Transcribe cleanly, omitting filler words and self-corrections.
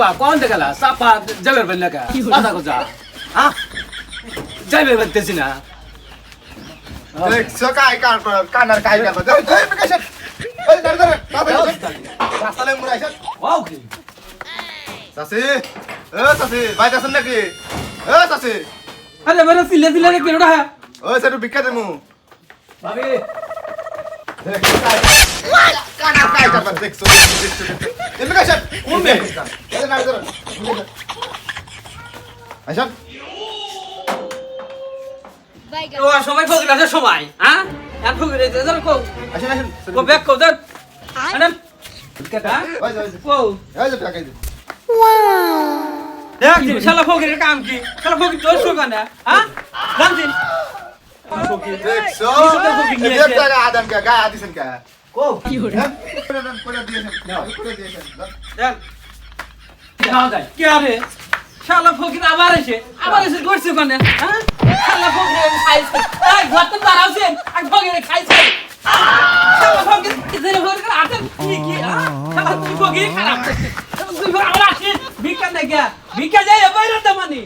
বা কোন দেখালা সাপা যাবে বললে কা কথা কথা হ্যাঁ যাবে বলতেছি না দেখছো কানার কাই কার এই বিকাশ এই ধর বাবা রাস্তালে মুরাইছ ওয়াও কি চাচি বাইতে আছেন নাকি চাচি আরে মেরে সিলে সিলে রে কেডা হ্যাঁ ওই সেটু বিখ্যাত মু ভাবি কানার কাই কার দেখছো এই বিকাশ কোন বে এই না ধর আইসা ও সবাই ফকির আছে সবাই হ্যাঁ আর ফকির আছে ধর কো আসেন আসেন কো ব্যাক কো ধর আরে কেডা ওই কো এই যে টাকা দিই দেখ দিন শালা ফকিরের কাম কি শালা ফকির তোর শোকানা হ্যাঁ জানছিস ফকির দেখছো ফকির নিয়ে এই টাকা আদান কা গায় আদিছেন কা কো কি হরে কোড়া দিয়েছেন কোড়া দিয়েছেন দেখ নাও যাই কি আরে শালা ফকির আবার এসে ধরছে কোনে হ্যাঁ শালা ফকির খাইছে এই ঘরতে দাঁড়াছে আর ফকির খাইছে শালা ফকির কিসের ফকির আতে কি শালা তুই ফকির খারাপ তুই আমার আসিস ভিক্ষা দে গিয়া ভিক্ষা যাই বাইরে দে মানে